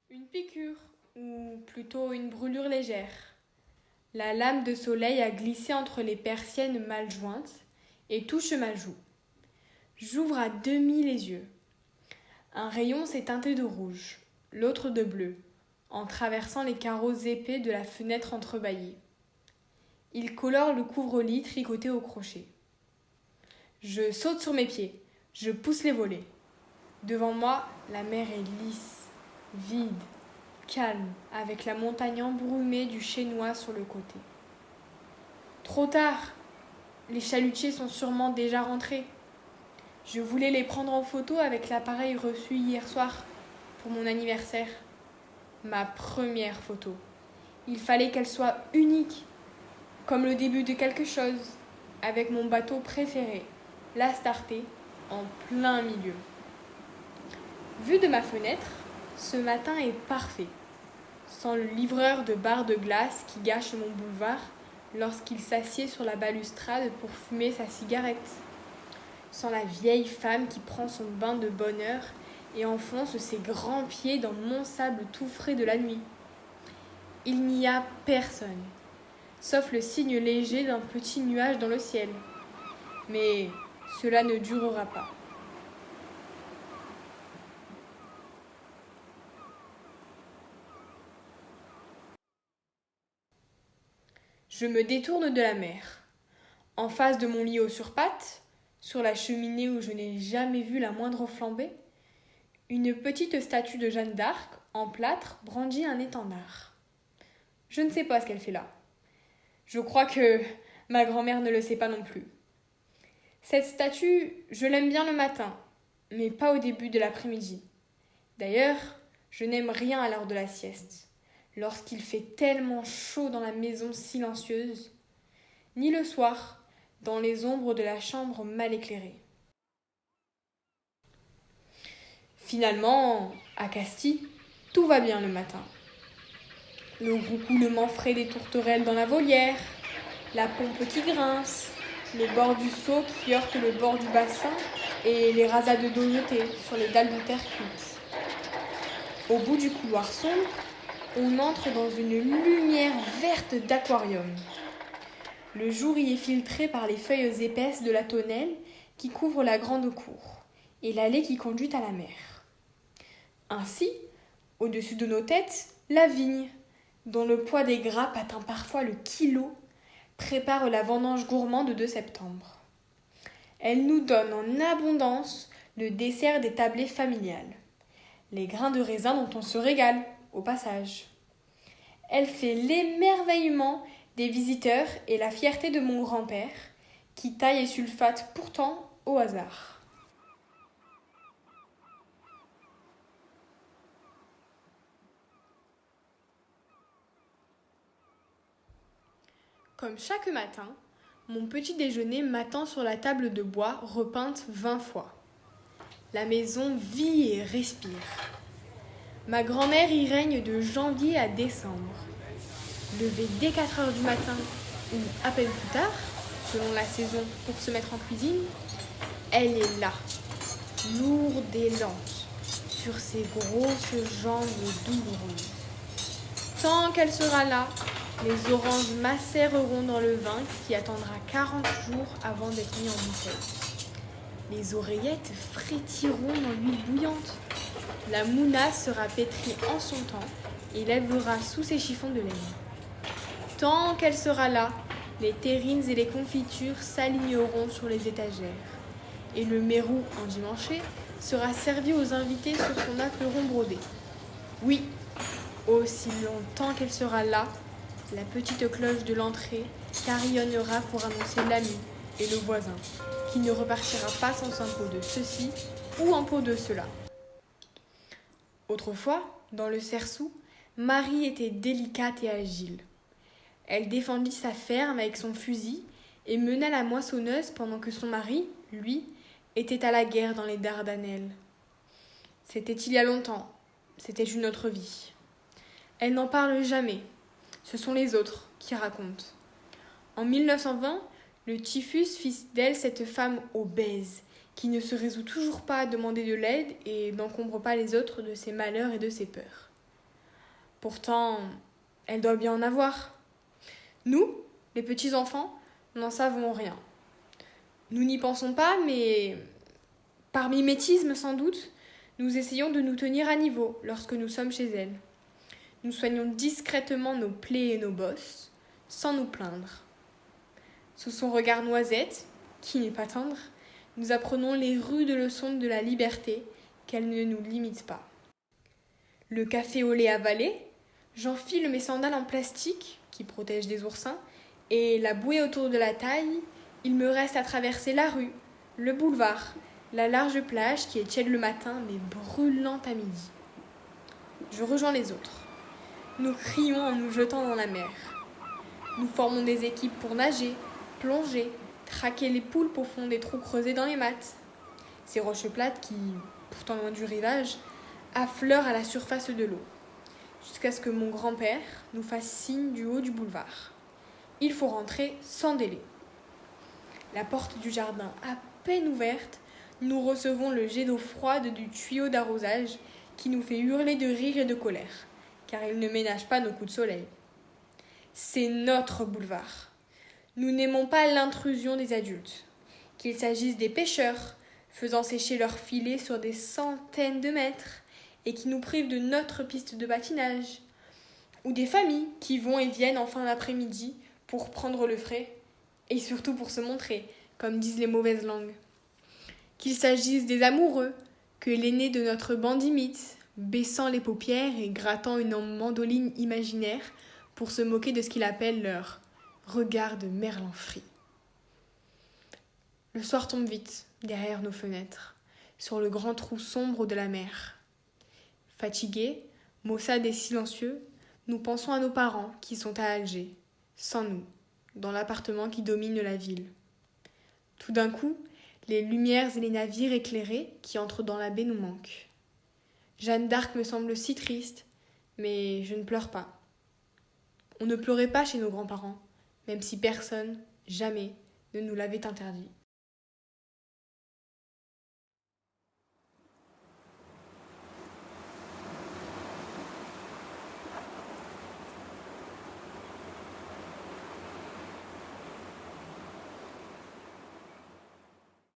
Une piqûre, ou plutôt une brûlure légère. La lame de soleil a glissé entre les persiennes mal jointes et touche ma joue. J'ouvre à demi les yeux. Un rayon s'est teinté de rouge, l'autre de bleu, en traversant les carreaux épais de la fenêtre entrebâillée. Il colore le couvre-lit tricoté au crochet. Je saute sur mes pieds, je pousse les volets. Devant moi, la mer est lisse, vide, calme, avec la montagne embrumée du Chénois sur le côté. Trop tard, les chalutiers sont sûrement déjà rentrés. Je voulais les prendre en photo avec l'appareil reçu hier soir pour mon anniversaire. Ma première photo. Il fallait qu'elle soit unique, comme le début de quelque chose, avec mon bateau préféré, l'Astarté, en plein milieu. Vu de ma fenêtre, ce matin est parfait, sans le livreur de bar de glace qui gâche mon boulevard lorsqu'il s'assied sur la balustrade pour fumer sa cigarette, sans la vieille femme qui prend son bain de bonne heure et enfonce ses grands pieds dans mon sable tout frais de la nuit. Il n'y a personne, sauf le signe léger d'un petit nuage dans le ciel. Mais cela ne durera pas. Je me détourne de la mer. En face de mon lit aux surpattes, sur la cheminée où je n'ai jamais vu la moindre flambée, une petite statue de Jeanne d'Arc, en plâtre, brandit un étendard. Je ne sais pas ce qu'elle fait là. Je crois que ma grand-mère ne le sait pas non plus. Cette statue, je l'aime bien le matin, mais pas au début de l'après-midi. D'ailleurs, je n'aime rien à l'heure de la sieste, lorsqu'il fait tellement chaud dans la maison silencieuse, ni le soir, dans les ombres de la chambre mal éclairée. Finalement, à Castille, tout va bien le matin. Le roucoulement frais des tourterelles dans la volière, la pompe qui grince, les bords du seau qui heurtent le bord du bassin et les rasades d'eau jetées sur les dalles de terre cuite. Au bout du couloir sombre, on entre dans une lumière verte d'aquarium. Le jour y est filtré par les feuilles épaisses de la tonnelle qui couvrent la grande cour et l'allée qui conduit à la mer. Ainsi, au-dessus de nos têtes, la vigne, dont le poids des grappes atteint parfois le kilo, prépare la vendange gourmande de septembre. Elle nous donne en abondance le dessert des tablées familiales, les grains de raisin dont on se régale, au passage. Elle fait l'émerveillement des visiteurs et la fierté de mon grand-père, qui taille et sulfate pourtant au hasard. Comme chaque matin, mon petit déjeuner m'attend sur la table de bois repeinte 20 fois. La maison vit et respire. Ma grand-mère y règne de janvier à décembre. Levée dès 4 heures du matin ou à peine plus tard, selon la saison pour se mettre en cuisine, elle est là, lourde et lente, sur ses grosses jambes douloureuses. Tant qu'elle sera là, les oranges macéreront dans le vin qui attendra 40 jours avant d'être mis en bouteille. Les oreillettes frétiront dans l'huile bouillante. La mounasse sera pétrie en son temps et lèvera sous ses chiffons de laine. Tant qu'elle sera là, les terrines et les confitures s'aligneront sur les étagères. Et le mérou endimanché sera servi aux invités sur son apleron brodé. Oui, aussi longtemps qu'elle sera là, la petite cloche de l'entrée carillonnera pour annoncer l'ami et le voisin, qui ne repartira pas sans un pot de ceci ou un pot de cela. Autrefois, dans le Cerçou, Marie était délicate et agile. Elle défendit sa ferme avec son fusil et mena la moissonneuse pendant que son mari, lui, était à la guerre dans les Dardanelles. C'était il y a longtemps, c'était une autre vie. Elle n'en parle jamais. Ce sont les autres qui racontent. En 1920, le typhus fit d'elle cette femme obèse, qui ne se résout toujours pas à demander de l'aide et n'encombre pas les autres de ses malheurs et de ses peurs. Pourtant, elle doit bien en avoir. Nous, les petits-enfants, n'en savons rien. Nous n'y pensons pas, mais par mimétisme sans doute, nous essayons de nous tenir à niveau lorsque nous sommes chez elle. Nous soignons discrètement nos plaies et nos bosses, sans nous plaindre. Sous son regard noisette, qui n'est pas tendre, nous apprenons les rudes leçons de la liberté qu'elle ne nous limite pas. Le café au lait avalé, j'enfile mes sandales en plastique qui protègent des oursins et la bouée autour de la taille, il me reste à traverser la rue, le boulevard, la large plage qui est tiède le matin mais brûlante à midi. Je rejoins les autres. Nous crions en nous jetant dans la mer. Nous formons des équipes pour nager, plonger, traquer les poulpes au fond des trous creusés dans les mattes. Ces roches plates qui, pourtant loin du rivage, affleurent à la surface de l'eau, jusqu'à ce que mon grand-père nous fasse signe du haut du boulevard. Il faut rentrer sans délai. La porte du jardin à peine ouverte, nous recevons le jet d'eau froide du tuyau d'arrosage qui nous fait hurler de rire et de colère, car il ne ménage pas nos coups de soleil. C'est notre boulevard. Nous n'aimons pas l'intrusion des adultes, qu'il s'agisse des pêcheurs, faisant sécher leurs filets sur des centaines de mètres et qui nous privent de notre piste de patinage, ou des familles qui vont et viennent en fin d'après-midi pour prendre le frais et surtout pour se montrer, comme disent les mauvaises langues. Qu'il s'agisse des amoureux, que l'aîné de notre bande imite, baissant les paupières et grattant une mandoline imaginaire pour se moquer de ce qu'il appelle leur regard de merlan frit. Le soir tombe vite, derrière nos fenêtres, sur le grand trou sombre de la mer. Fatigués, maussades et silencieux, nous pensons à nos parents qui sont à Alger, sans nous, dans l'appartement qui domine la ville. Tout d'un coup, les lumières et les navires éclairés qui entrent dans la baie nous manquent. Jeanne d'Arc me semble si triste, mais je ne pleure pas. On ne pleurait pas chez nos grands-parents, même si personne, jamais, ne nous l'avait interdit.